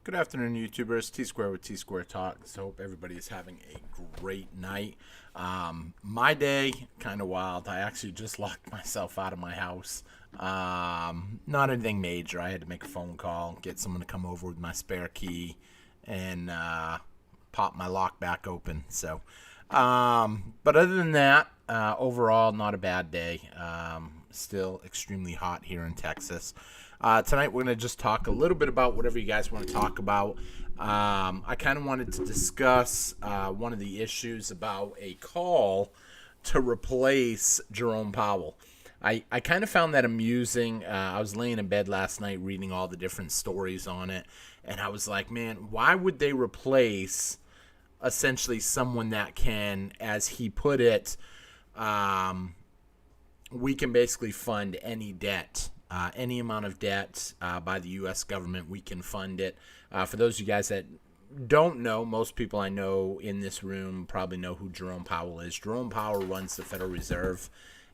Good afternoon, YouTubers. Tsquare with Tsquare Talk. So hope everybody is having a great night. My day, kind of wild. I actually just locked myself out of my house. Not anything major. I had to make a phone call, get someone to come over with my spare key, and pop my lock back open. But other than that, overall, not a bad day. Still extremely hot here in Texas. Tonight we're going to just talk a little bit about whatever you guys want to talk about. I kind of wanted to discuss one of the issues about a call to replace Jerome Powell. I kind of found that amusing. I was laying in bed last night reading all the different stories on it, and I was like, man, why would they replace essentially someone that can, as he put it, we can basically fund any debt. Any amount of debt by the U.S. government, we can fund it. For those of you guys that don't know, most people I know in this room probably know who Jerome Powell is. Jerome Powell runs the Federal Reserve.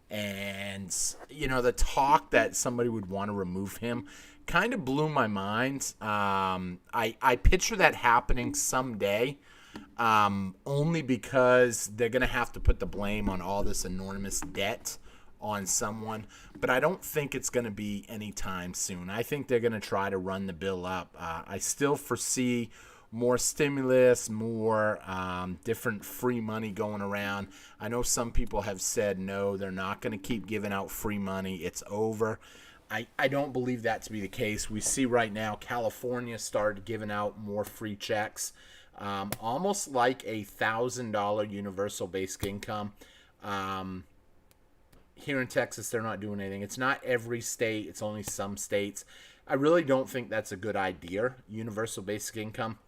And, you know, the talk that somebody would want to remove him kind of blew my mind. I picture that happening someday, only because they're going to have to put the blame on all this enormous debt on someone, but I don't think it's going to be anytime soon. I think they're going to try to run the bill up. I still foresee more stimulus, more different free money going around. I know some people have said no, they're not going to keep giving out free money. It's over. I don't believe that to be the case. We see right now California started giving out more free checks, almost like a $1,000 universal basic income. Here in Texas, they're not doing anything. It's not every state. It's only some states. I really don't think that's a good idea, universal basic income.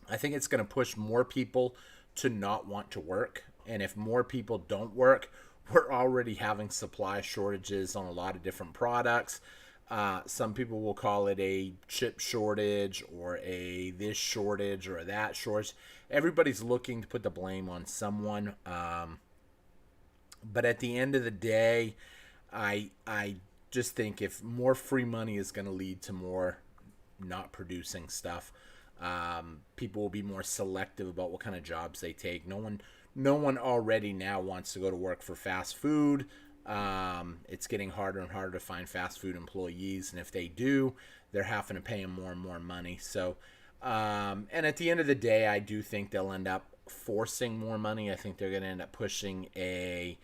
I think it's going to push more people to not want to work. And if more people don't work, we're already having supply shortages on a lot of different products. Some people will call it a chip shortage or a this shortage or a that shortage. Everybody's looking to put the blame on someone. But at the end of the day, I just think if more free money is going to lead to more not producing stuff, people will be more selective about what kind of jobs they take. No one already now wants to go to work for fast food. It's getting harder and harder to find fast food employees, and if they do, they're having to pay them more and more money. So, and at the end of the day, I do think they'll end up forcing more money. I think they're going to end up pushing a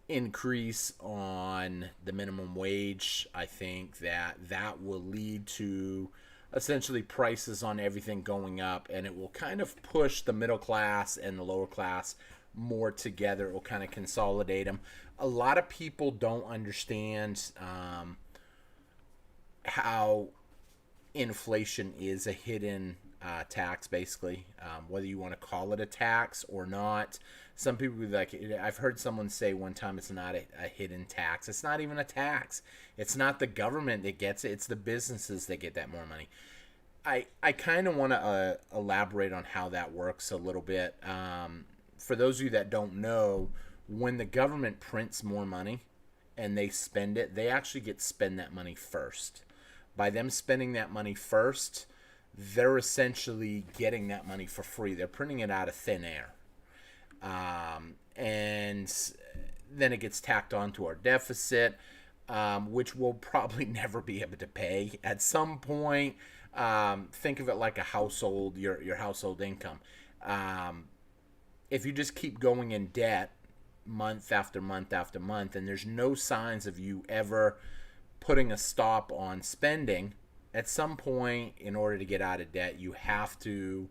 increase on the minimum wage. I think that will lead to essentially prices on everything going up, and it will kind of push the middle class and the lower class more together. It will kind of consolidate them. A lot of people don't understand how inflation is a hidden tax, basically, whether you want to call it a tax or not. Some people like, I've heard someone say one time it's not a hidden tax. It's not even a tax. It's not the government that gets it. It's the businesses that get that more money. I kind of want to elaborate on how that works a little bit. For those of you that don't know, when the government prints more money and they spend it, they actually get to spend that money first. By them spending that money first, they're essentially getting that money for free. They're printing it out of thin air. And then it gets tacked onto our deficit, which we'll probably never be able to pay. At some point, think of it like a household, your household income. If you just keep going in debt month after month after month, and there's no signs of you ever putting a stop on spending, at some point, in order to get out of debt, you have to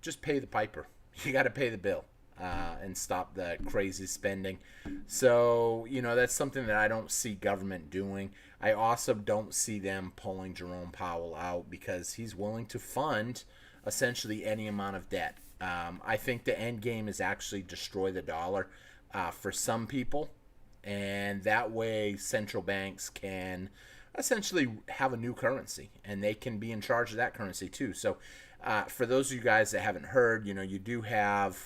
just pay the piper. You got to pay the bill and stop the crazy spending. So, you know, that's something that I don't see government doing. I also don't see them pulling Jerome Powell out because he's willing to fund essentially any amount of debt. I think the end game is actually destroy the dollar for some people. And that way central banks can essentially have a new currency, and they can be in charge of that currency too. So for those of you guys that haven't heard, you know, you do have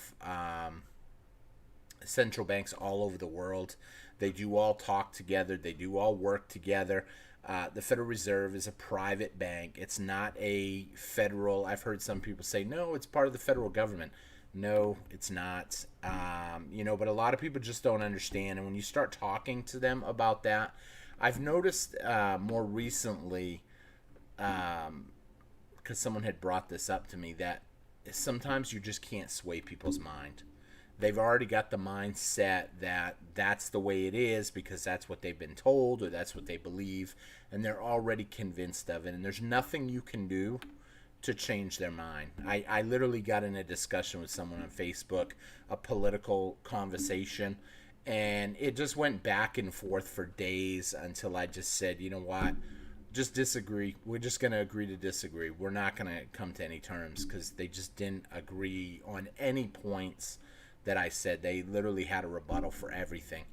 central banks all over the world. They do all talk together. They do all work together. The Federal Reserve is a private bank. It's not a federal. I've heard some people say, no, it's part of the federal government. No, it's not. But a lot of people just don't understand. And when you start talking to them about that, I've noticed more recently, because someone had brought this up to me, that sometimes you just can't sway people's mind. They've already got the mindset that that's the way it is because that's what they've been told or that's what they believe, and they're already convinced of it, and there's nothing you can do to change their mind. I literally got in a discussion with someone on Facebook, a political conversation, and it just went back and forth for days until I just said, you know what, just disagree. We're just going to agree to disagree. We're not going to come to any terms because they just didn't agree on any points that I said. They literally had a rebuttal for everything.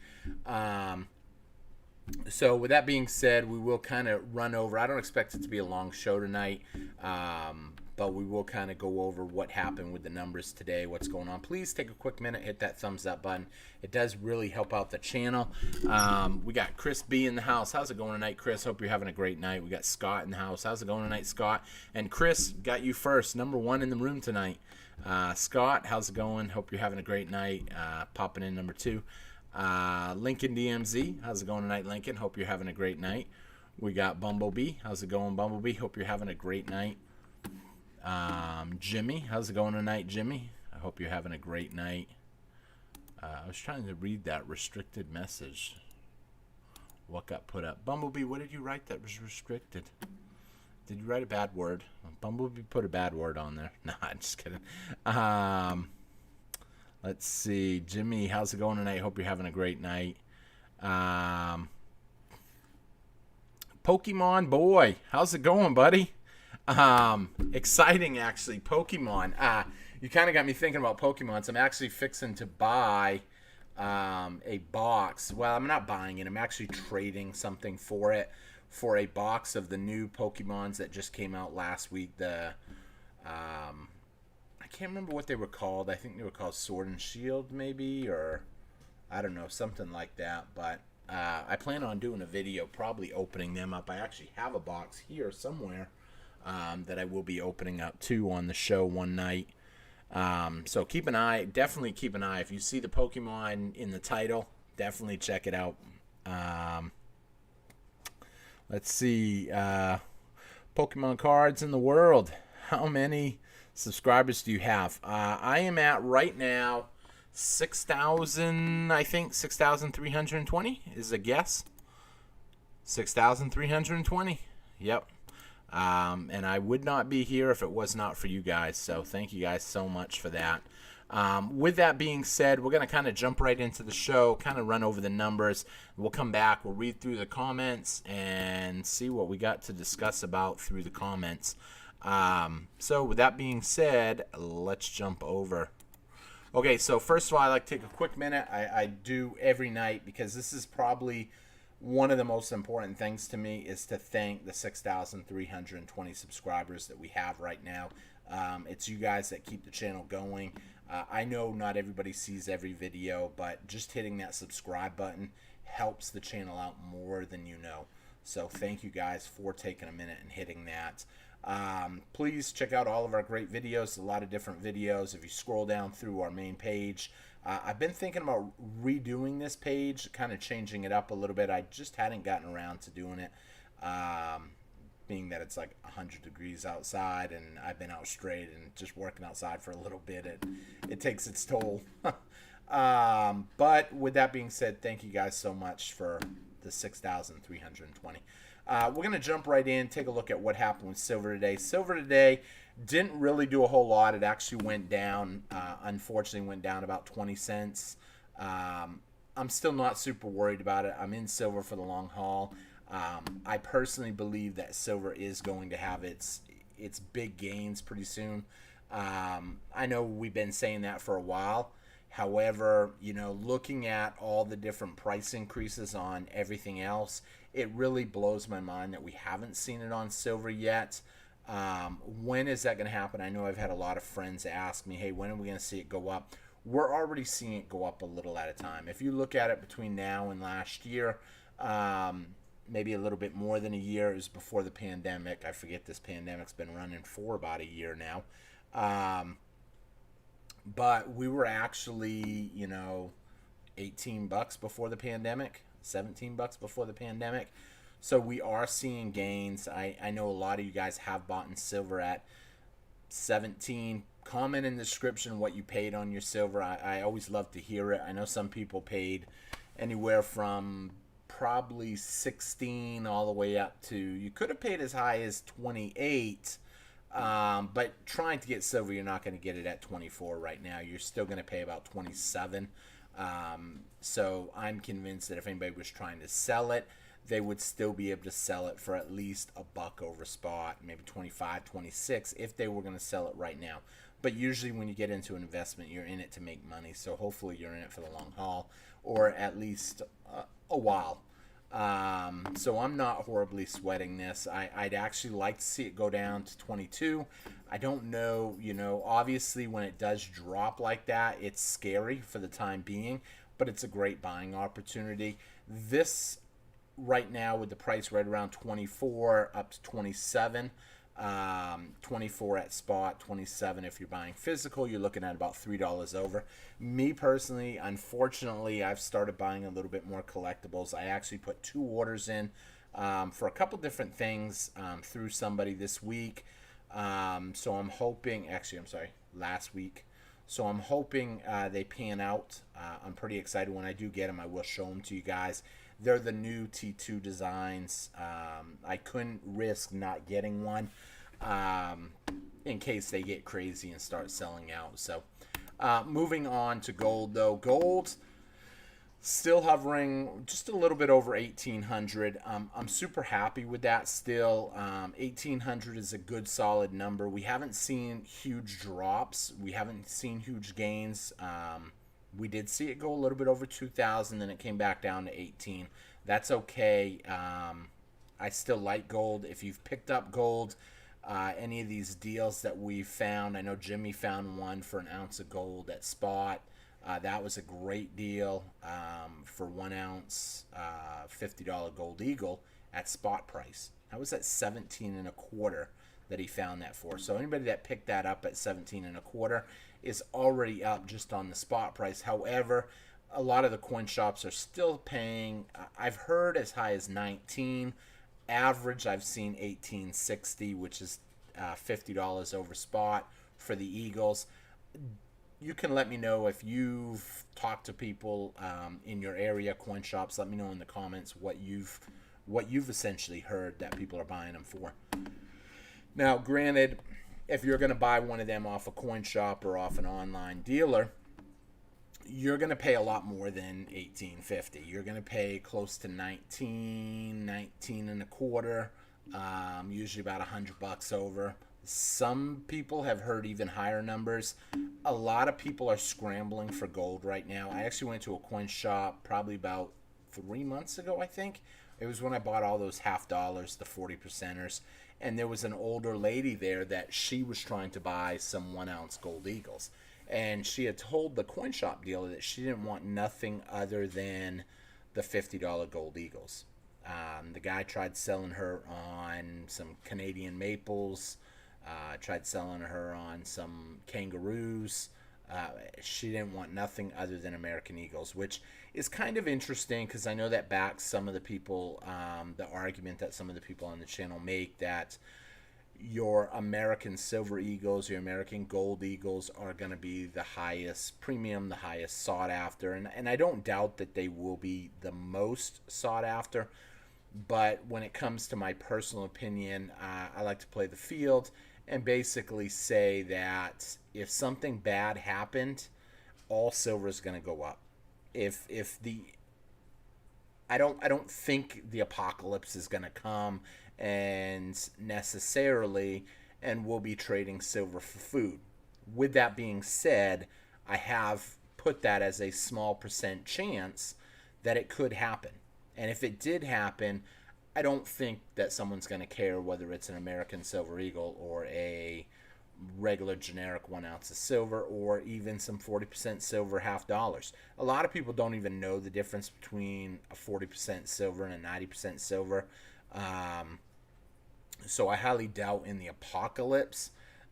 So with that being said, we will kind of run over. I don't expect it to be a long show tonight, but we will kind of go over what happened with the numbers today, what's going on. Please take a quick minute, hit that thumbs up button. It does really help out the channel. We got Chris B in the house. How's it going tonight, Chris? Hope you're having a great night. We got Scott in the house. How's it going tonight, Scott? And Chris, got you first, number one in the room tonight. Scott, how's it going? Hope you're having a great night. Popping in number two. Lincoln DMZ, how's it going tonight, Lincoln? Hope you're having a great night. We got Bumblebee, how's it going, Bumblebee? Hope you're having a great night. Jimmy, how's it going tonight, Jimmy? I hope you're having a great night. I was trying to read that restricted message. What got put up? Bumblebee, what did you write that was restricted? Did you write a bad word? Bumblebee put a bad word on there. Nah, I'm just kidding. Let's see. Jimmy, how's it going tonight? Hope you're having a great night. Pokemon Boy, how's it going, buddy? Exciting, actually. Pokemon. You kind of got me thinking about Pokemon. So I'm actually fixing to buy a box. Well, I'm not buying it. I'm actually trading something for it, for a box of the new Pokemons that just came out last week. I can't remember what they were called. I think they were called Sword and Shield, maybe, or I don't know, something like that. But I plan on doing a video, probably opening them up. I actually have a box here somewhere that I will be opening up too on the show one night. So keep an eye, definitely keep an eye. If you see the Pokemon in the title, definitely check it out. Let's see, Pokemon cards in the world. How many subscribers do you have? I am at right now 6,000, I think 6,320 is a guess. 6,320. Yep. And I would not be here if it was not for you guys. So thank you guys so much for that. With that being said, we're going to kind of jump right into the show, kind of run over the numbers. We'll come back, we'll read through the comments and see what we got to discuss about through the comments. So with that being said, let's jump over. Okay, so first of all, I like to take a quick minute. I do every night because this is probably one of the most important things to me is to thank the 6,320 subscribers that we have right now. It's you guys that keep the channel going. I know not everybody sees every video, but just hitting that subscribe button helps the channel out more than you know. So thank you guys for taking a minute and hitting that. Please check out all of our great videos, a lot of different videos. If you scroll down through our main page, I've been thinking about redoing this page, kind of changing it up a little bit. I just hadn't gotten around to doing it, being that it's like 100 degrees outside and I've been out straight and just working outside for a little bit. It takes its toll. But with that being said, thank you guys so much for the 6,320. We're going to jump right in, take a look at what happened with silver today. Silver today didn't really do a whole lot. It actually went down, unfortunately went down about 20 cents. I'm still not super worried about it. I'm in silver for the long haul. I personally believe that silver is going to have its big gains pretty soon. I know we've been saying that for a while. However, looking at all the different price increases on everything else, it really blows my mind that we haven't seen it on silver yet. When is that going to happen? I know I've had a lot of friends ask me, hey, when are we going to see it go up? We're already seeing it go up a little at a time. If you look at it between now and last year, maybe a little bit more than a year. It was before the pandemic. I forget, this pandemic's been running for about a year now. But we were actually, 18 bucks before the pandemic, 17 bucks before the pandemic. So we are seeing gains. I know a lot of you guys have bought in silver at 17. Comment in the description what you paid on your silver. I always love to hear it. I know some people paid anywhere from probably 16 all the way up to, you could have paid as high as 28. But trying to get silver, you're not going to get it at 24 right now. You're still going to pay about 27. So I'm convinced that if anybody was trying to sell it, they would still be able to sell it for at least a buck over spot, maybe 25, 26, if they were going to sell it right now. But usually when you get into an investment, you're in it to make money. So hopefully you're in it for the long haul, or at least a while. So I'm not horribly sweating this. I'd actually like to see it go down to 22. I don't know, obviously when it does drop like that, it's scary for the time being, but it's a great buying opportunity. This right now, with the price right around 24 up to 27, 24 at spot, 27 if you're buying physical, you're looking at about $3 over. Me personally, unfortunately, I've started buying a little bit more collectibles. I actually put 2 orders in for a couple different things through somebody this week. So I'm hoping, last week. So I'm hoping they pan out. I'm pretty excited. When I do get them, I will show them to you guys. They're the new T2 designs. I couldn't risk not getting one in case they get crazy and start selling out. So moving on to gold, though. Gold still hovering just a little bit over 1,800. I'm super happy with that still. 1,800 is a good solid number. We haven't seen huge drops. We haven't seen huge gains. We did see it go a little bit over 2,000, then it came back down to 18. That's okay. I still like gold. If you've picked up gold, any of these deals that we've found, I know Jimmy found one for an ounce of gold at spot. That was a great deal for 1 ounce, $50 gold eagle at spot price. That was at 17 and a quarter that he found that for. So anybody that picked that up at 17 and a quarter is already up just on the spot price. However, a lot of the coin shops are still paying, I've heard as high as 19. Average, I've seen 18.60, which is $50 over spot for the Eagles. You can let me know if you've talked to people in your area, coin shops. Let me know in the comments what you've essentially heard that people are buying them for. Now, granted, if you're going to buy one of them off a coin shop or off an online dealer, you're going to pay a lot more than $18.50. You're going to pay close to 19 and a quarter, usually about $100 over. Some people have heard even higher numbers. A lot of people are scrambling for gold right now. I actually went to a coin shop probably about 3 months ago, I think. It was when I bought all those half dollars, the 40%ers. And there was an older lady there that she was trying to buy some 1 ounce gold eagles. And she had told the coin shop dealer that she didn't want nothing other than the $50 gold eagles. The guy tried selling her on some Canadian maples, tried selling her on some kangaroos. She didn't want nothing other than American eagles, which is kind of interesting because I know that backs some of the people, the argument that some of the people on the channel make that your American silver eagles, your American gold eagles are going to be the highest premium, the highest sought after. And I don't doubt that they will be the most sought after. But when it comes to my personal opinion, I like to play the field and basically say that if something bad happened, all silver is going to go up. I don't think the apocalypse is going to come and necessarily, and we'll be trading silver for food. With that being said, I have put that as a small percent chance that it could happen. And if it did happen, I don't think that someone's going to care whether it's an American silver eagle or a regular generic 1 ounce of silver, or even some 40% silver half dollars. A lot of people don't even know the difference between a 40% silver and a 90% silver. Um, so I highly doubt in the apocalypse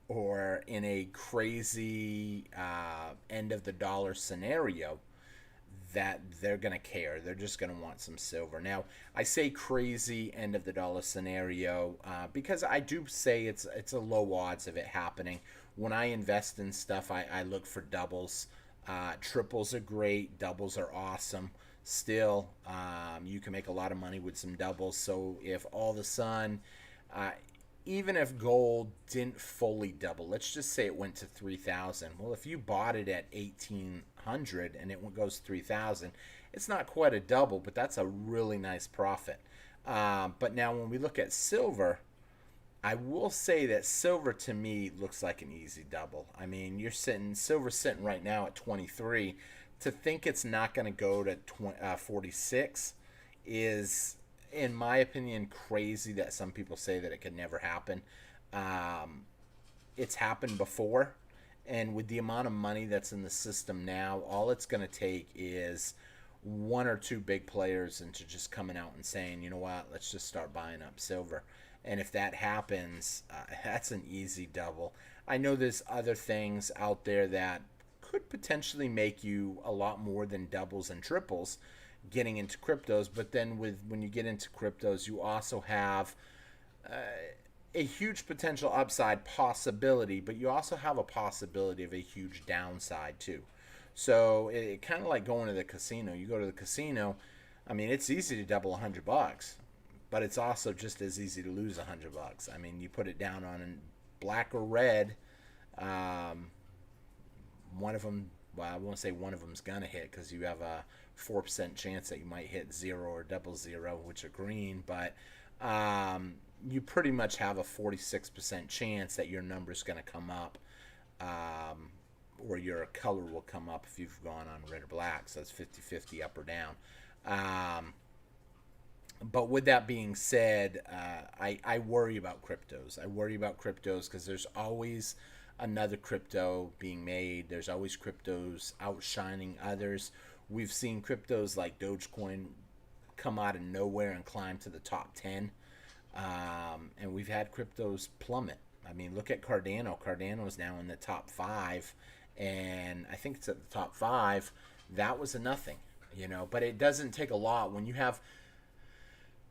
or in a crazy end of the dollar scenario that they're going to care. They're just going to want some silver. Now, I say crazy end of the dollar scenario because I do say it's a low odds of it happening. When I invest in stuff, I look for doubles. Triples are great. Doubles are awesome. Still, you can make a lot of money with some doubles. So if all of a sudden, uh, even if gold didn't fully double, let's just say it went to 3,000. Well, if you bought it at 1,800 and it goes 3,000, it's not quite a double, but that's a really nice profit. But now when we look at silver, I will say that silver to me looks like an easy double. I mean, silver's sitting right now at 23. To think it's not going to go to 46 is, in my opinion, crazy that some people say that it could never happen. It's happened before, and with the amount of money that's in the system now, all it's going to take is one or two big players into just coming out and saying, you know what, let's just start buying up silver. And if that happens, that's an easy double. I know there's other things out there that could potentially make you a lot more than doubles and triples getting into cryptos, but then when you get into cryptos, you also have a huge potential upside possibility, but you also have a possibility of a huge downside too. So it kind of like going to the casino. You go to the casino, I mean, it's easy to double $100, but it's also just as easy to lose $100. I mean, you put it down on black or red. One of them, well, I won't say one of them's gonna hit because you have a 4% chance that you might hit 0 or double 0, which are green, but you pretty much have a 46% chance that your number's going to come up, or your color will come up if you've gone on red or black, so it's 50-50 up or down. But with that being said, I worry about cryptos. I worry about cryptos because there's always another crypto being made. There's always cryptos outshining others. We've seen cryptos like Dogecoin come out of nowhere and climb to the top 10. And we've had cryptos plummet. I mean, look at Cardano. Cardano is now in the top 5. And I think it's at the top 5. That was a nothing, But it doesn't take a lot when you have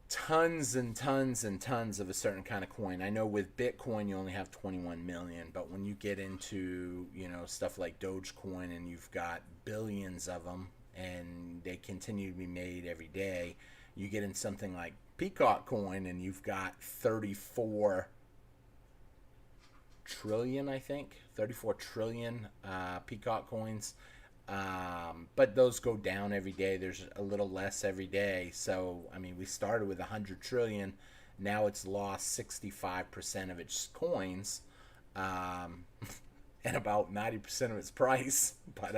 tons and tons and tons of a certain kind of coin. I know with Bitcoin you only have 21 million, but when you get into stuff like Dogecoin and you've got billions of them and they continue to be made every day, you get in something like Peacock coin and you've got 34 trillion, I think 34 trillion Peacock coins. But those go down every day. There's a little less every day. So, I mean, we started with 100 trillion. Now it's lost 65% of its coins, and about 90% of its price. But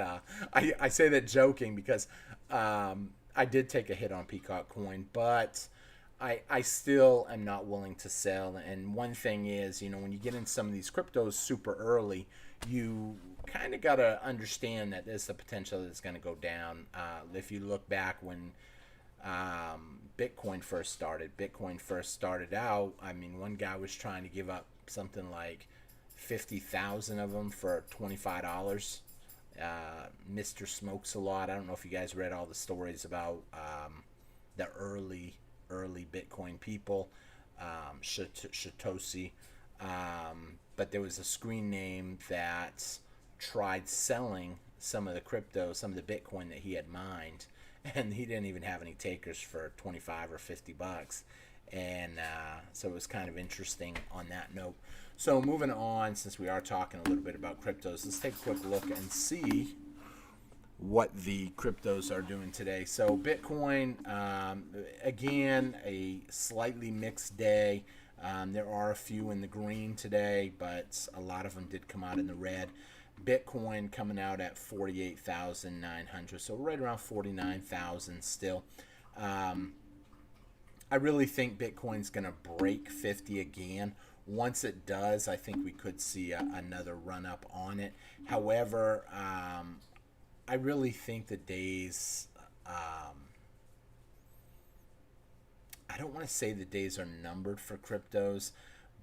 I say that joking because I did take a hit on Peacock coin, but I still am not willing to sell. And one thing is, when you get in some of these cryptos super early, you kind of got to understand that there's the potential that it's going to go down. If you look back when Bitcoin first started out, I mean, one guy was trying to give up something like 50,000 of them for $25. Mr. Smokes a Lot. I don't know if you guys read all the stories about the early Bitcoin people, Satoshi. But there was a screen name that tried selling some of the Bitcoin that he had mined, and he didn't even have any takers for 25 or 50 bucks. And so it was kind of interesting on that note. So moving on, since we are talking a little bit about cryptos, let's take a quick look and see what the cryptos are doing today. So Bitcoin, again, a slightly mixed day. There are a few in the green today, but a lot of them did come out in the red. Bitcoin coming out at 48,900, so right around 49,000 still. I really think Bitcoin's going to break 50 again. Once it does, I think we could see another run up on it. However, I really think the days, I don't want to say the days are numbered for cryptos,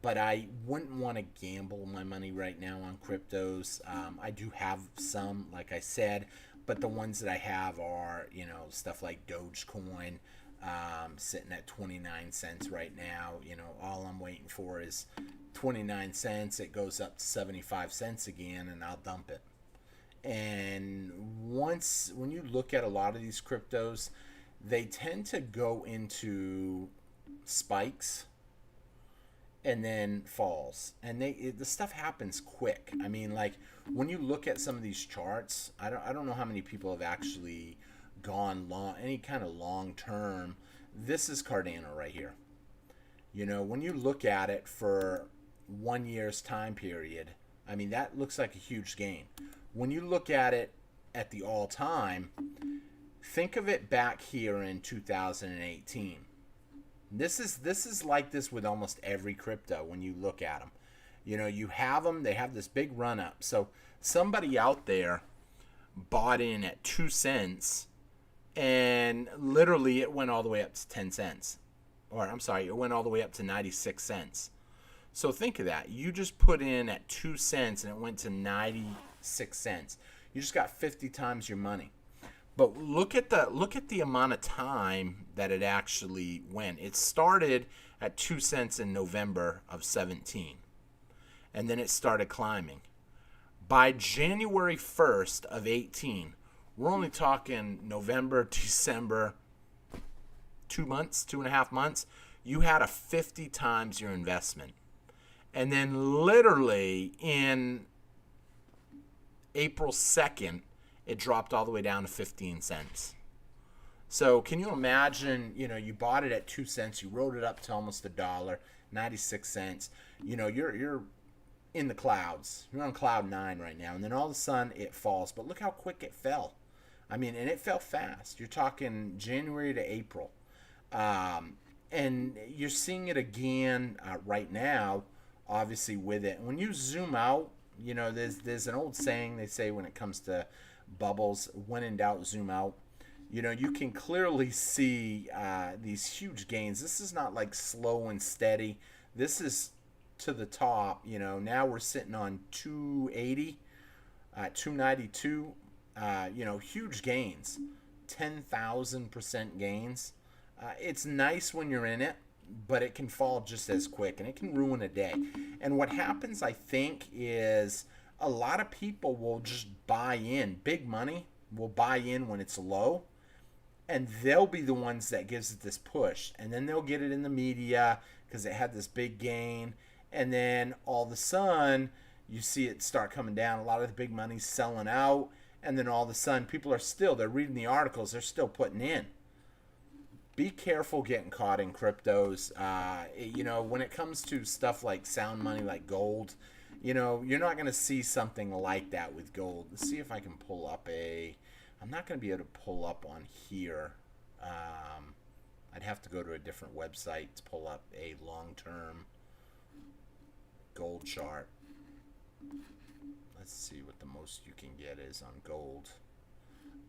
but I wouldn't want to gamble my money right now on cryptos. I do have some, like I said, but the ones that I have are, stuff like Dogecoin, sitting at 29 cents right now. All I'm waiting for is 29 cents. It goes up to 75 cents again, and I'll dump it. And when you look at a lot of these cryptos, they tend to go into spikes and then falls, and the stuff happens quick. I mean, like, when you look at some of these charts, I don't know how many people have actually gone long, any kind of long term. This is Cardano right here. When you look at it for 1 year's time period, I mean, that looks like a huge gain. When you look at it at the all time, think of it back here in 2018. This is like this with almost every crypto. When you look at them, you have them, they have this big run up. So somebody out there bought in at 2 cents, and literally it went all the way up to 10 cents. Or I'm sorry, it went all the way up to 96 cents. So think of that. You just put in at 2 cents and it went to 96 cents. You just got 50 times your money. But look at the amount of time that it actually went. It started at 2 cents in November of 17. And then it started climbing. By January 1st of 18, we're only talking November, December, 2 months, 2.5 months. You had a 50 times your investment. And then literally in April 2nd, it dropped all the way down to 15 cents. So can you imagine, you bought it at 2 cents, you rode it up to almost $1, 96 cents. You're in the clouds. You're on cloud 9 right now. And then all of a sudden it falls. But look how quick it fell. I mean, and it fell fast. You're talking January to April. And you're seeing it again right now, obviously, with it. When you zoom out, there's an old saying they say when it comes to bubbles, when in doubt, zoom out. You can clearly see these huge gains. This is not like slow and steady. This is to the top. Now we're sitting on 280, 292. Huge gains, 10,000% gains. It's nice when you're in it, but it can fall just as quick, and it can ruin a day. And what happens, I think, is a lot of people will just buy in. Big money will buy in when it's low, and they'll be the ones that gives it this push. And then they'll get it in the media because it had this big gain. And then all of a sudden, you see it start coming down. A lot of the big money's selling out. And then all of a sudden, people they're reading the articles, they're still putting in. Be careful getting caught in cryptos. When it comes to stuff like sound money, like gold, you're not going to see something like that with gold. Let's see if I can pull up I'm not going to be able to pull up on here. I'd have to go to a different website to pull up a long-term gold chart. Let's see what the most you can get is on gold.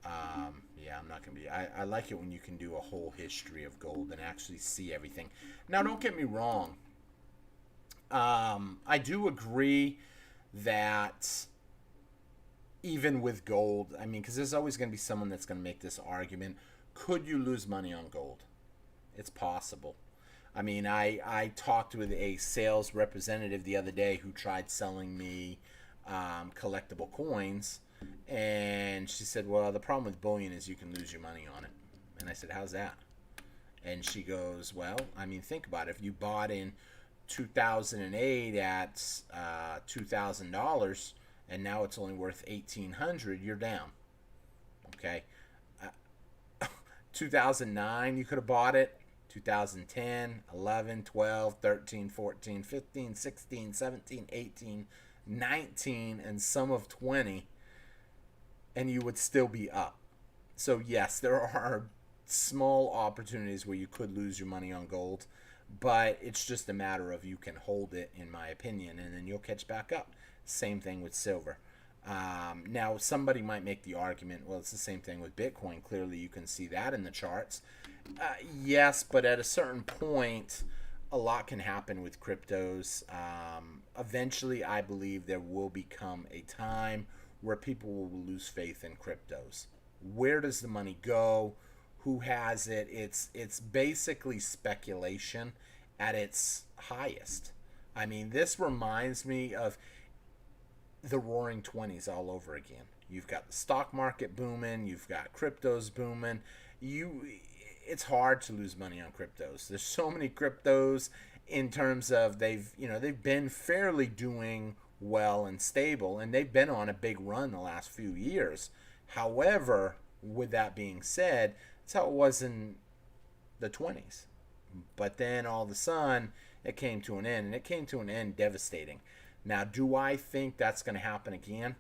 I'm not going to be... I like it when you can do a whole history of gold and actually see everything. Now, don't get me wrong. I do agree that even with gold, I mean, because there's always going to be someone that's going to make this argument. Could you lose money on gold? It's possible. I mean, I talked with a sales representative the other day who tried selling me collectible coins, and she said, well, the problem with bullion is you can lose your money on it. And I said, how's that? And she goes, well, I mean, think about it. If you bought in 2008 at $2,000 and now it's only worth $1,800, you're down. Okay. 2009, you could have bought it. 2010, 11, 12, 13, 14, 15, 16, 17, 18, 19, and some of 20, and you would still be up. So yes, there are small opportunities where you could lose your money on gold, but it's just a matter of you can hold it, in my opinion, and then you'll catch back up. Same thing with silver. Now, somebody might make the argument, well, it's the same thing with Bitcoin. Clearly, you can see that in the charts. Yes, but at a certain point, a lot can happen with cryptos. Eventually, I believe there will become a time where people will lose faith in cryptos. Where does the money go? Who has it? It's basically speculation at its highest. I mean, this reminds me of the roaring 20s all over again. You've got the stock market booming, you've got cryptos booming. It's hard to lose money on cryptos. There's so many cryptos in terms of they've been fairly doing well and stable, and they've been on a big run the last few years. However, with that being said, that's how it was in the 20s. But then all of a sudden, it came to an end, and it came to an end devastating. Now, do I think that's going to happen again?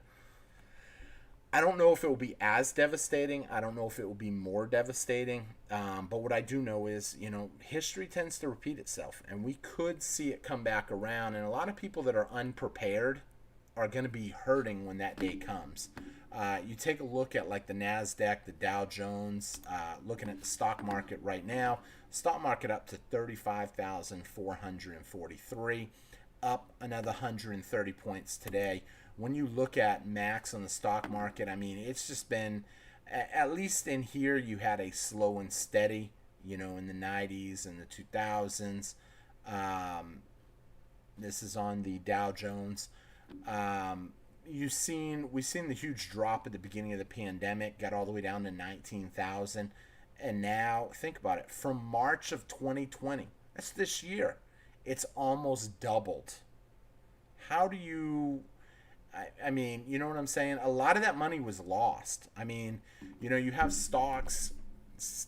I don't know if it will be as devastating. I don't know if it will be more devastating. But what I do know is, history tends to repeat itself, and we could see it come back around. And a lot of people that are unprepared are going to be hurting when that day comes. You take a look at like the NASDAQ, the Dow Jones, looking at the stock market right now. Stock market up to 35,443, up another 130 points today. When you look at max on the stock market, I mean, it's just been, at least in here, you had a slow and steady, in the 90s and the 2000s. This is on the Dow Jones. We've seen the huge drop at the beginning of the pandemic, got all the way down to 19,000. And now, think about it, from March of 2020, that's this year, it's almost doubled. How do you... I mean, you know what I'm saying? A lot of that money was lost. I mean, you have stocks,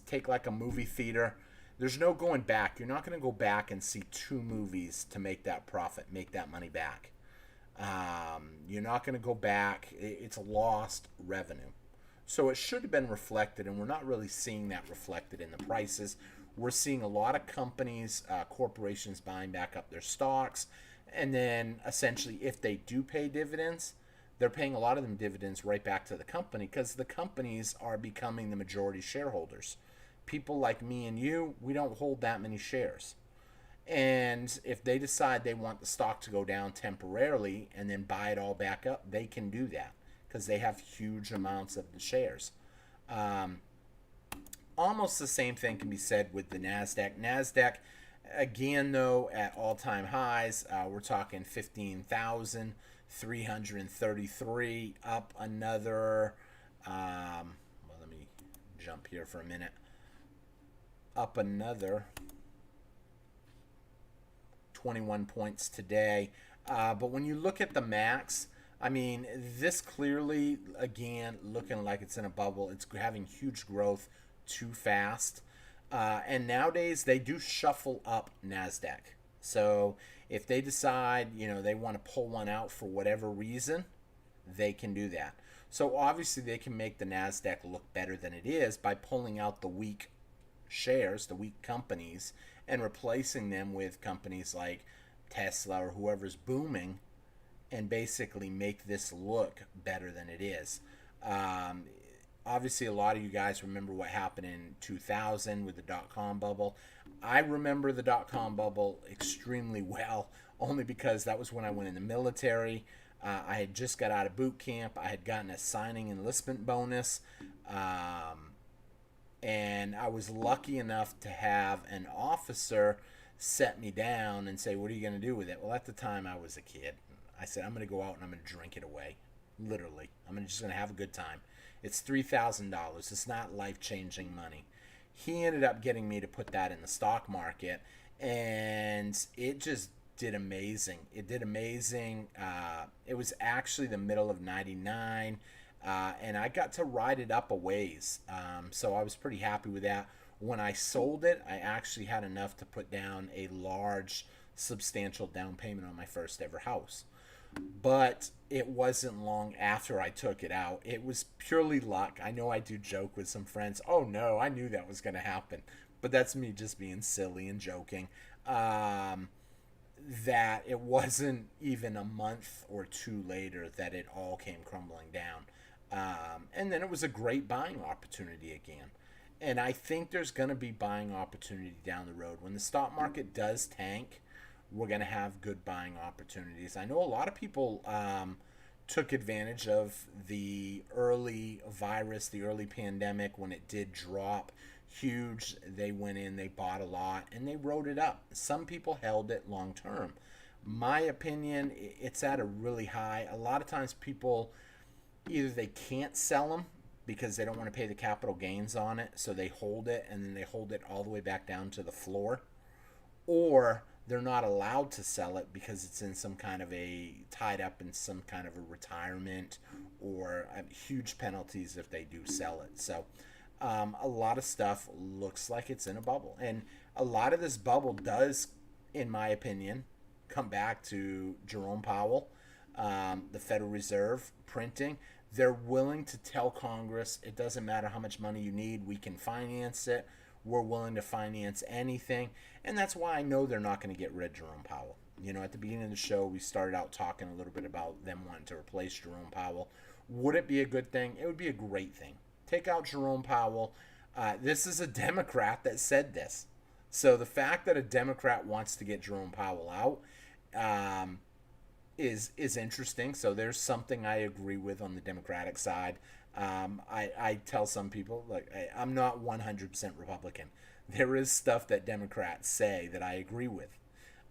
take like a movie theater. There's no going back. You're not going to go back and see 2 movies to make that profit, make that money back. You're not going to go back. It's lost revenue. So it should have been reflected, and we're not really seeing that reflected in the prices. We're seeing a lot of companies, corporations buying back up their stocks. And then essentially, if they do pay dividends, they're paying a lot of them dividends right back to the company because the companies are becoming the majority shareholders. People like me and you, we don't hold that many shares. And if they decide they want the stock to go down temporarily and then buy it all back up, they can do that because they have huge amounts of the shares. Almost the same thing can be said with the NASDAQ. NASDAQ, again, though, at all-time highs, we're talking 15,333, up another, let me jump here for a minute, up another 21 points today. But when you look at the max, I mean, this clearly, again, looking like it's in a bubble. It's having huge growth too fast. And nowadays, they do shuffle up NASDAQ. So if they decide, they want to pull one out for whatever reason, they can do that. So obviously, they can make the NASDAQ look better than it is by pulling out the weak shares, the weak companies, and replacing them with companies like Tesla or whoever's booming, and basically make this look better than it is. Obviously, a lot of you guys remember what happened in 2000 with the dot-com bubble. I remember the dot-com bubble extremely well, only because that was when I went in the military. I had just got out of boot camp. I had gotten a signing enlistment bonus. And I was lucky enough to have an officer set me down and say, what are you going to do with it? Well, at the time, I was a kid. I said, I'm going to go out and I'm going to drink it away. Literally. I'm just going to have a good time. It's $3,000. It's not life-changing money. He ended up getting me to put that in the stock market, and it just did amazing. It did amazing. It was actually the middle of 99, and I got to ride it up a ways. So I was pretty happy with that. When I sold it, I actually had enough to put down a large, substantial down payment on my first ever house. But it wasn't long after I took it out. It was purely luck. I know I do joke with some friends, oh no, I knew that was going to happen. But that's me just being silly and joking. that it wasn't even a month or two later that it all came crumbling down. And then it was a great buying opportunity again. And I think there's going to be buying opportunity down the road. When the stock market does tank, we're going to have good buying opportunities. I know a lot of people took advantage of the early virus, the early pandemic, when it did drop huge. They went in, they bought a lot, and they rode it up. Some people held it long term. My opinion, it's at a really high. A lot of times people, either they can't sell them because they don't want to pay the capital gains on it, so they hold it, and then they hold it all the way back down to the floor, or they're not allowed to sell it because it's in some kind of tied up in some kind of a retirement, or huge penalties if they do sell it. So a lot of stuff looks like it's in a bubble, and a lot of this bubble does, in my opinion, come back to Jerome Powell, the Federal Reserve printing. They're willing to tell Congress, it doesn't matter how much money you need, we can finance it. We're willing to finance anything. And that's why I know they're not going to get rid of Jerome Powell. You know, at the beginning of the show, we started out talking a little bit about them wanting to replace Jerome Powell. Would it be a good thing? It would be a great thing. Take out Jerome Powell. This is a Democrat that said this. So the fact that a Democrat wants to get Jerome Powell out is interesting. So there's something I agree with on the Democratic side. I tell some people, like, I'm not 100% Republican. There is stuff that Democrats say that I agree with.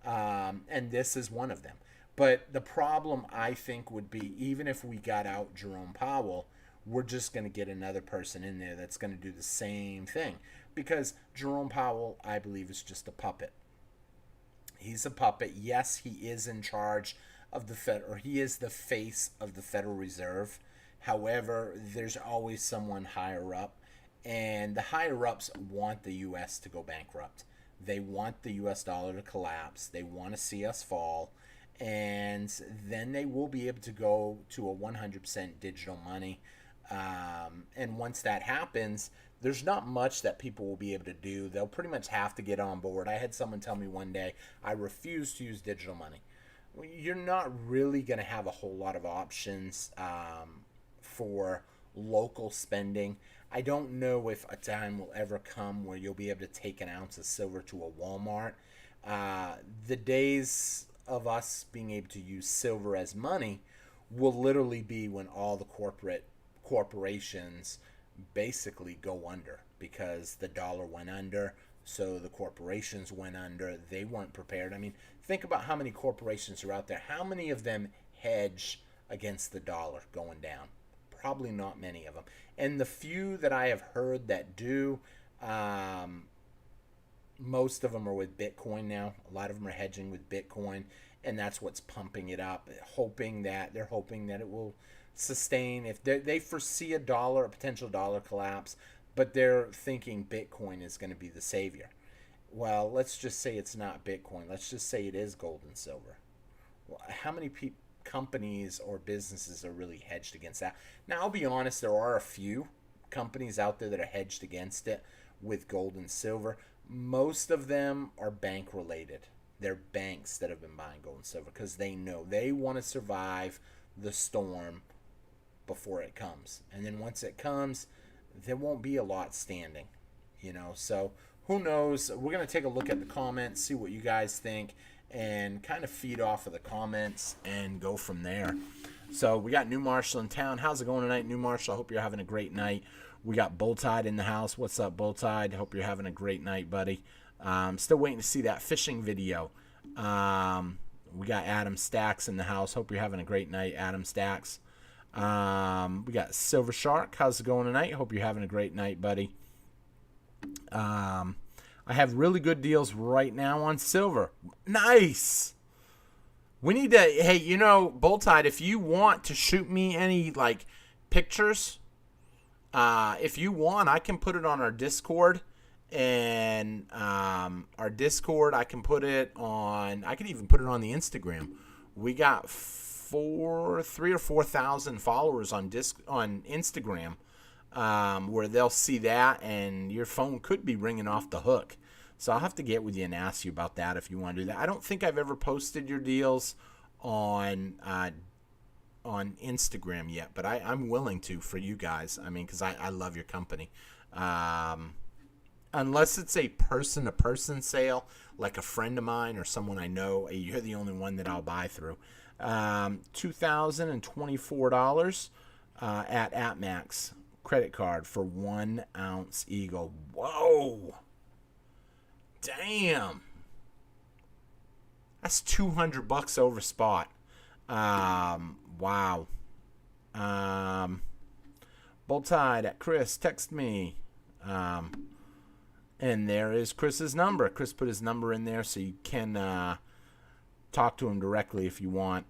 And this is one of them. But the problem, I think, would be, even if we got out Jerome Powell, we're just going to get another person in there that's going to do the same thing. Because Jerome Powell, I believe, is just a puppet. He's a puppet. Yes, he is in charge of the Fed, or he is the face of the Federal Reserve. However, there's always someone higher up, and the higher ups want the U.S. to go bankrupt. They want the U.S. dollar to collapse. They want to see us fall, and then they will be able to go to a 100% digital money. And once that happens, there's not much that people will be able to do. They'll pretty much have to get on board. I had someone tell me one day, I refuse to use digital money. Well, you're not really going to have a whole lot of options for local spending. I don't know if a time will ever come where you'll be able to take an ounce of silver to a Walmart. The days of us being able to use silver as money will literally be when all the corporations basically go under, because the dollar went under, so the corporations went under. They weren't prepared. I mean, think about how many corporations are out there. How many of them hedge against the dollar going down? Probably not many of them. And the few that I have heard that do, most of them are with Bitcoin now. A lot of them are hedging with Bitcoin, and that's what's pumping it up, hoping that it will sustain. If they foresee a potential dollar collapse, but they're thinking Bitcoin is going to be the savior. Well, let's just say it's not Bitcoin. Let's just say it is gold and silver. Well, how many companies or businesses are really hedged against that? Now, I'll be honest, there are a few companies out there that are hedged against it with gold and silver. Most of them are bank related. They're banks that have been buying gold and silver because they know they want to survive the storm before it comes. And then once it comes, there won't be a lot standing, so who knows? We're going to take a look at the comments, see what you guys think, and kind of feed off of the comments and go from there. So we got New Marshall in town. How's it going tonight, New Marshall? I hope you're having a great night. We got Bulltide in the house. What's up, Bulltide? Hope you're having a great night, buddy. Still waiting to see that fishing video. We got Adam Stacks in the house. Hope you're having a great night, Adam Stacks. We got Silver Shark. How's it going tonight? Hope you're having a great night, buddy. I have really good deals right now on silver. Nice. We need to, hey, Bulltide, if you want to shoot me any, pictures, if you want, I can put it on our Discord. And our Discord, I can even put it on the Instagram. We got 3,000 or 4,000 followers on Instagram, where they'll see that, and your phone could be ringing off the hook. So I'll have to get with you and ask you about that if you want to do that. I don't think I've ever posted your deals on Instagram yet, but I'm willing to for you guys. I mean, because I love your company. Unless it's a person-to-person sale, like a friend of mine or someone I know, you're the only one that I'll buy through. $2,024 at AppMax credit card for 1 ounce Eagle. Whoa! Damn! That's $200 over spot. Wow. Bulltide at Chris, text me. And there is Chris's number. Chris put his number in there, so you can talk to him directly if you want.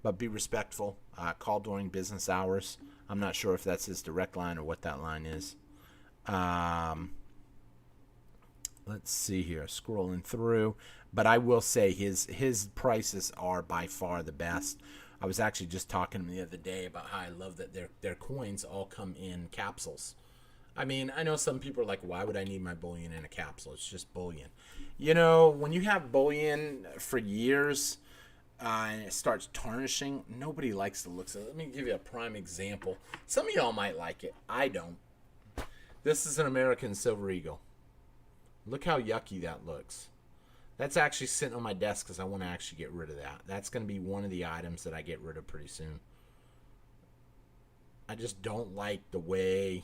But be respectful. Call during business hours. I'm not sure if that's his direct line or what that line is. Let's see here. Scrolling through. But I will say his prices are by far the best. I was actually just talking to him the other day about how I love that their coins all come in capsules. I mean, I know some people are like, why would I need my bullion in a capsule? It's just bullion. You know, when you have bullion for years and it starts tarnishing, nobody likes the looks of it. Let me give you a prime example. Some of y'all might like it. I don't. This is an American Silver Eagle. Look how yucky that looks. That's actually sitting on my desk because I want to actually get rid of that. That's going to be one of the items that I get rid of pretty soon. I just don't like the way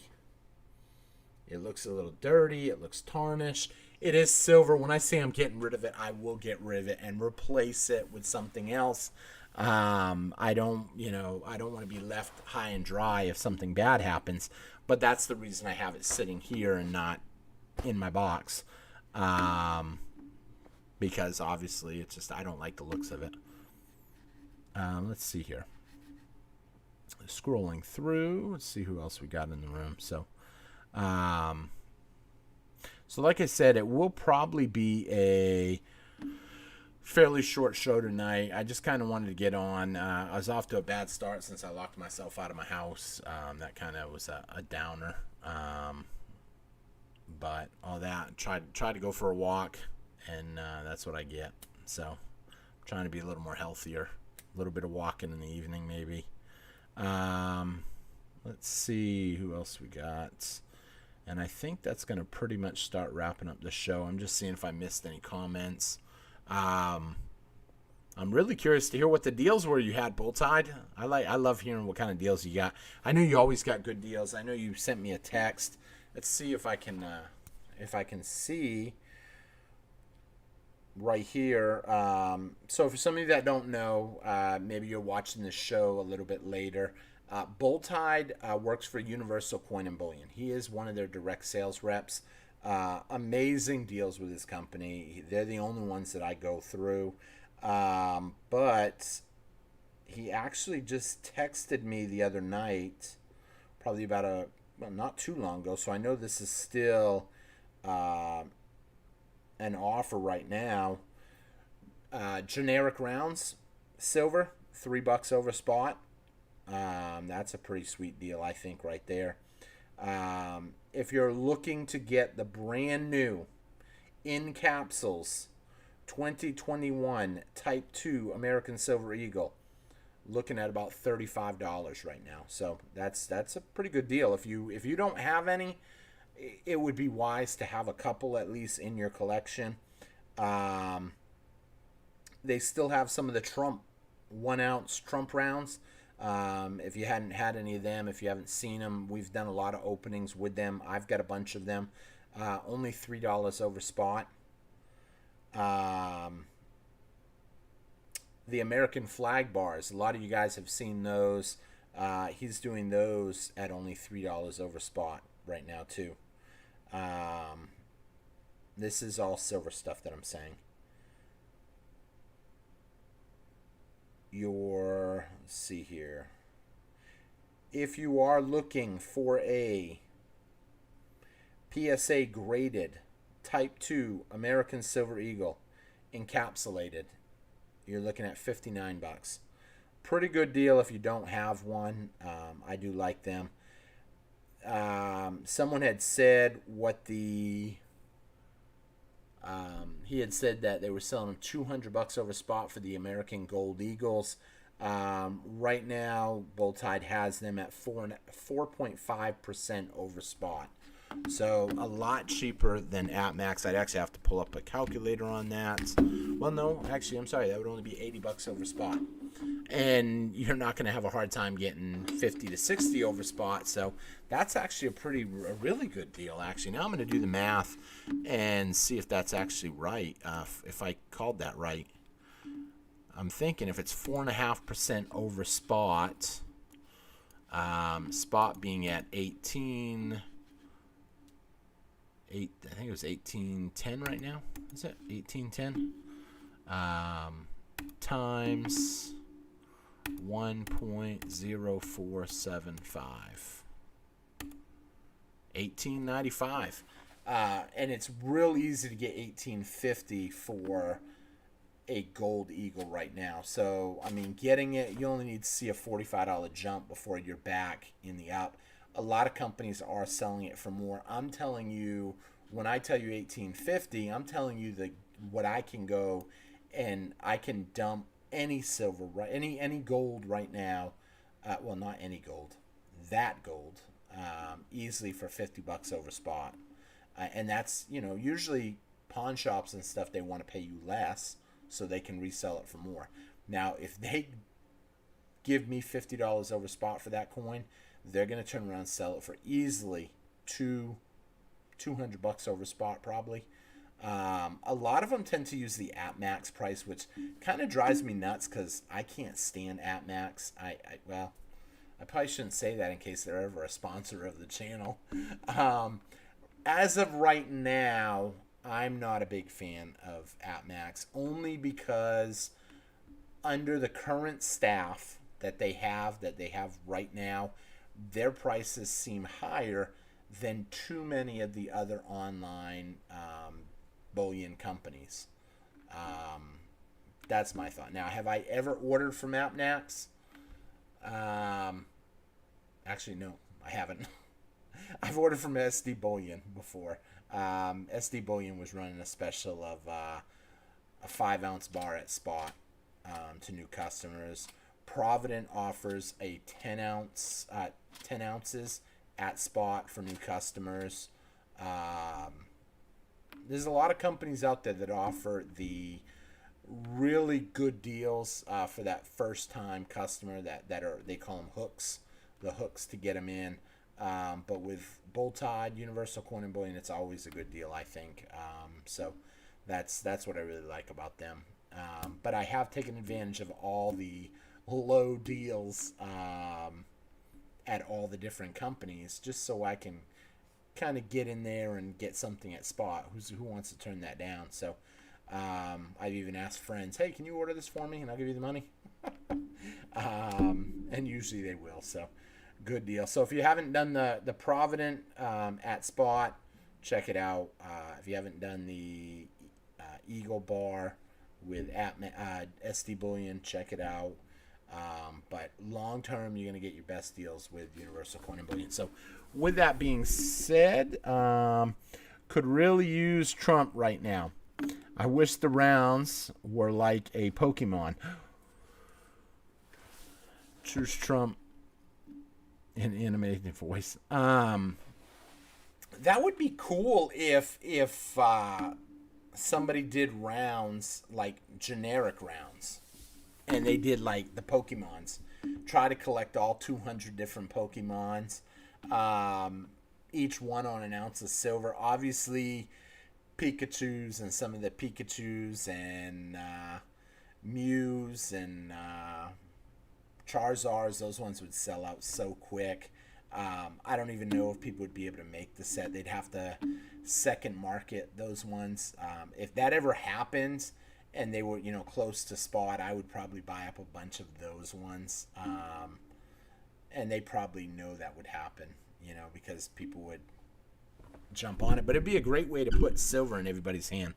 it looks. A little dirty. It looks tarnished. It is silver. When I say I'm getting rid of it, I will get rid of it and replace it with something else. I don't want to be left high and dry if something bad happens. But that's the reason I have it sitting here and not in my box. Because obviously it's just, I don't like the looks of it. Let's see here. Scrolling through. Let's see who else we got in the room. So like I said, it will probably be a fairly short show tonight. I just kind of wanted to get on. I was off to a bad start since I locked myself out of my house. That kind of was a downer. But all that, tried to go for a walk, and that's what I get. So I'm trying to be a little more healthier. A little bit of walking in the evening maybe. Let's see who else we got. And I think that's going to pretty much start wrapping up the show. I'm just seeing if I missed any comments. I'm really curious to hear what the deals were you had, Bulltide. I love hearing what kind of deals you got. I know you always got good deals. I know you sent me a text. Let's see if I can see right here. So for some of you that don't know, maybe you're watching this show a little bit later. Bulltide works for Universal Coin and Bullion. He is one of their direct sales reps. Amazing deals with his company. They're the only ones that I go through. But he actually just texted me the other night, probably about not too long ago. So I know this is still an offer right now. Generic rounds, silver, $3 over spot. That's a pretty sweet deal, I think, right there. If you're looking to get the brand new in capsules 2021 Type 2 American Silver Eagle, looking at about $35 right now. So that's a pretty good deal. If you don't have any, it would be wise to have a couple at least in your collection. They still have some of the Trump 1 ounce Trump rounds. If you hadn't had any of them, if you haven't seen them, we've done a lot of openings with them. I've got a bunch of them. Only $3 over spot. The American flag bars, a lot of you guys have seen those. He's doing those at only $3 over spot right now too. This is all silver stuff that I'm saying. Let's see here. If you are looking for a PSA graded Type 2 American Silver Eagle encapsulated, you're looking at $59. Pretty good deal if you don't have one. I do like them. Someone had said what the He had said that they were selling them $200 over spot for the American Gold Eagles. Right now, Bull Tide has them at 4.5% over spot. So a lot cheaper than AppMax. I'd actually have to pull up a calculator on that. Well, no, actually, I'm sorry. That would only be $80 over spot. And you're not going to have a hard time getting 50 to 60 over spot. So that's actually a really good deal, actually. Now I'm going to do the math and see if that's actually right, if I called that right. I'm thinking if it's 4.5% over spot, spot being at 18... I think it was 1810 right now. Is it 1810? Times 1.0475. 1895. And it's real easy to get 1850 for a Gold Eagle right now. So, I mean, getting it, you only need to see a $45 jump before you're back in the up. A lot of companies are selling it for more. I'm telling you, when I tell you 1850, I'm telling you what I can go and I can dump any silver, any gold right now. Well, not any gold, that gold, easily for $50 over spot. And that's, usually pawn shops and stuff, they want to pay you less so they can resell it for more. Now, if they give me $50 over spot for that coin, they're going to turn around and sell it for easily $200 over spot probably. A lot of them tend to use the AppMax price, which kind of drives me nuts because I can't stand AppMax. I probably shouldn't say that in case they're ever a sponsor of the channel. As of right now, I'm not a big fan of AppMax, only because under the current staff that they have right now, their prices seem higher than too many of the other online bullion companies. That's my thought. Now, have I ever ordered from AppMax? Actually, no, I haven't. I've ordered from SD Bullion before. SD Bullion was running a special of a 5-ounce bar at spot to new customers. Provident offers a 10 ounces at spot for new customers. There's a lot of companies out there that offer the really good deals for that first time customer they call them hooks, the hooks to get them in. But with Bull Tide, Universal Coin and Bullion, it's always a good deal, I think. So that's what I really like about them. But I have taken advantage of all the low deals at all the different companies just so I can kind of get in there and get something at spot. Who wants to turn that down? So I've even asked friends, hey, can you order this for me and I'll give you the money? And usually they will. So good deal. So if you haven't done the Provident at spot, check it out. If you haven't done the Eagle Bar with SD Bullion, check it out. But long term, you're going to get your best deals with Universal Coin and Bullion. So with that being said, could really use Trump right now. I wish the rounds were like a Pokemon. Choose Trump in animated voice. That would be cool if somebody did rounds like generic rounds, and they did like the Pokemons. Try to collect all 200 different Pokemons. Each one on an ounce of silver. Obviously, Pikachus and some of the Pikachus and Mews and Charizards, those ones would sell out so quick. I don't even know if people would be able to make the set. They'd have to second market those ones. If that ever happens and they were, close to spot, I would probably buy up a bunch of those ones. And they probably know that would happen, because people would jump on it. But it'd be a great way to put silver in everybody's hand.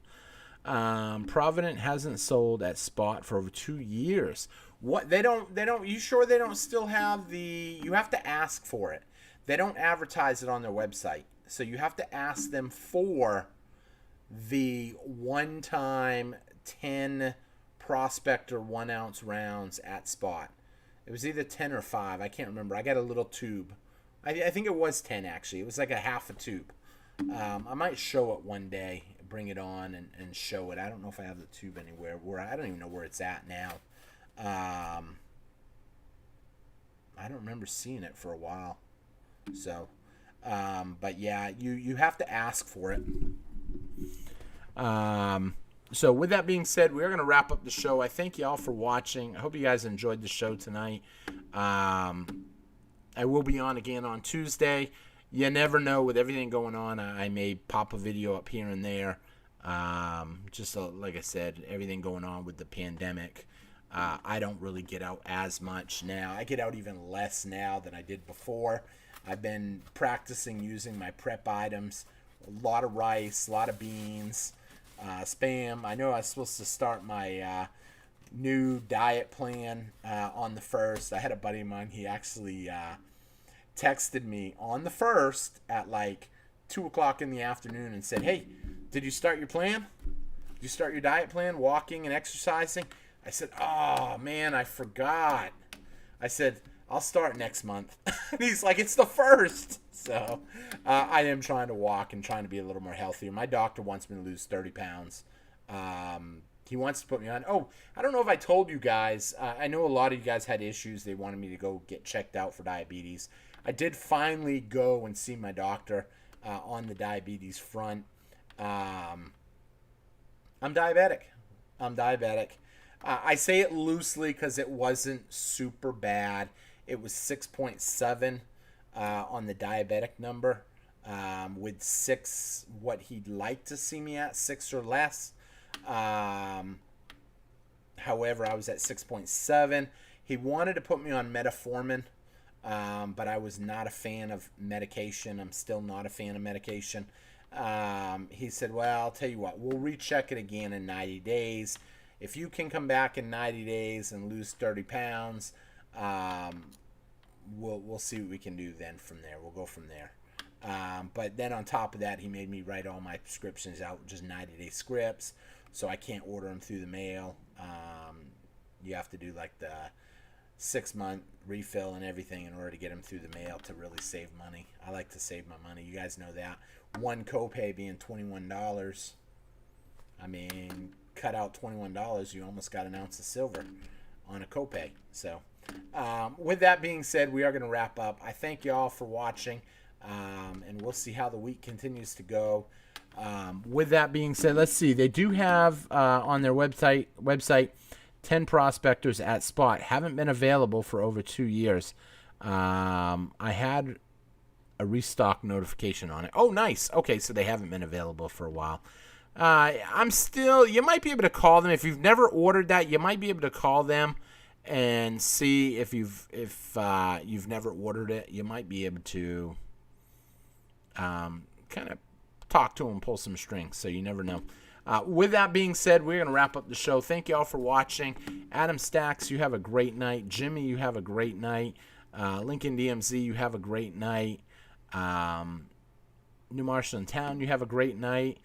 Provident hasn't sold at spot for over 2 years. What they don't you sure they don't still have you have to ask for it. They don't advertise it on their website. So you have to ask them for the one-time 10 Prospector 1 ounce rounds at Spot. It was either 10 or 5. I can't remember. I got a little tube. I think it was 10, actually. It was like a half a tube. I might show it one day, bring it on and show it. I don't know if I have the tube anywhere. I don't even know where it's at now. I don't remember seeing it for a while. So, but yeah, you have to ask for it. So with that being said, we're going to wrap up the show. I thank you all for watching. I hope you guys enjoyed the show tonight. I will be on again on Tuesday. You never know, with everything going on, I may pop a video up here and there. Like I said, everything going on with the pandemic. I don't really get out as much now. I get out even less now than I did before. I've been practicing using my prep items. A lot of rice, a lot of beans, Spam. I know I was supposed to start my new diet plan on the 1st. I had a buddy of mine. He actually texted me on the 1st at like 2 o'clock in the afternoon and said, "Hey, did you start your plan? Did you start your diet plan, walking and exercising?" I said, "Oh, man, I forgot." I said, "I'll start next month." And he's like, "It's the 1st. So I am trying to walk and trying to be a little more healthier. My doctor wants me to lose 30 pounds. He wants to put me on. Oh, I don't know if I told you guys. I know a lot of you guys had issues. They wanted me to go get checked out for diabetes. I did finally go and see my doctor on the diabetes front. I'm diabetic. I say it loosely because it wasn't super bad. It was 6.7 on the diabetic number, with 6 what he'd like to see me at, 6 or less. However, I was at 6.7. He wanted to put me on metformin, but I was not a fan of medication. I'm still not a fan of medication. He said, "Well, I'll tell you what, we'll recheck it again in 90 days. If you can come back in 90 days and lose 30 pounds, we'll see what we can do then from there. We'll go from there." But then on top of that, he made me write all my prescriptions out, just 90-day scripts, so I can't order them through the mail. You have to do like the 6-month refill and everything in order to get them through the mail to really save money. I like to save my money. You guys know that. One copay being $21. I mean, cut out $21, you almost got an ounce of silver on a copay. So with that being said, we are going to wrap up. I thank you all for watching, and we'll see how the week continues to go. With that being said, let's see. They do have on their website 10 prospectors at Spot. Haven't been available for over 2 years. I had a restock notification on it. Oh, nice. Okay, so they haven't been available for a while. You might be able to call them. If you've never ordered that, you might be able to call them and see if you've never ordered it. You might be able to kind of talk to them, pull some strings, so you never know. With that being said, we're going to wrap up the show. Thank you all for watching. Adam Stacks, you have a great night. Jimmy, you have a great night. Lincoln DMZ, you have a great night. New Marshall in Town, you have a great night.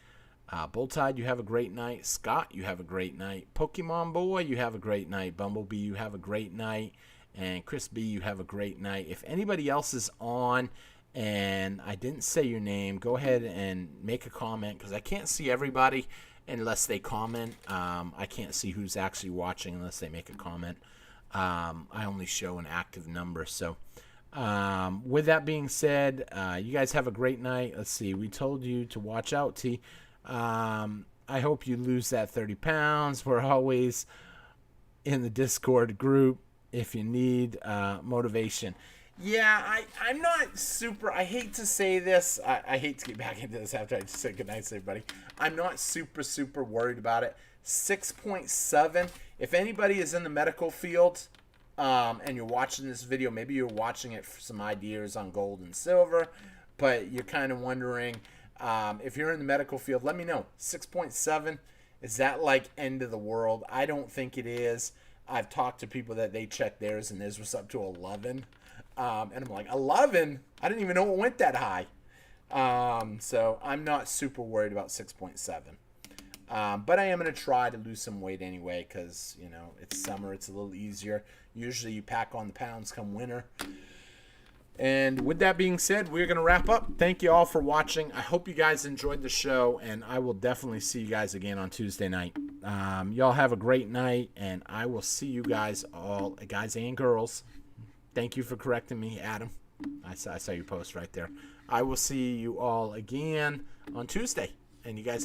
Bulltide, you have a great night. Scott, you have a great night. Pokemon Boy, you have a great night. Bumblebee, you have a great night. And Chris B, you have a great night. If anybody else is on and I didn't say your name, go ahead and make a comment, because I can't see everybody unless they comment. I can't see who's actually watching unless they make a comment. I only show an active number. So with that being said, you guys have a great night. Let's see. We told you to watch out, T. I hope you lose that 30 pounds. We're always in the Discord group if you need motivation. Yeah, I'm not super, I hate to say this. I hate to get back into this after I just said goodnight to everybody. I'm not super worried about it. 6.7. If anybody is in the medical field and you're watching this video, maybe you're watching it for some ideas on gold and silver, but you're kind of wondering, if you're in the medical field, let me know. 6.7, is that like end of the world? I don't think it is. I've talked to people that they checked theirs and theirs was up to 11. And I'm like, 11? I didn't even know it went that high. So I'm not super worried about 6.7. But I am going to try to lose some weight anyway because, it's summer. It's a little easier. Usually you pack on the pounds come winter. And with that being said, we're going to wrap up. Thank you all for watching. I hope you guys enjoyed the show, and I will definitely see you guys again on Tuesday night. Y'all have a great night, and I will see you guys all, guys and girls. Thank you for correcting me, Adam. I saw your post right there. I will see you all again on Tuesday, and you guys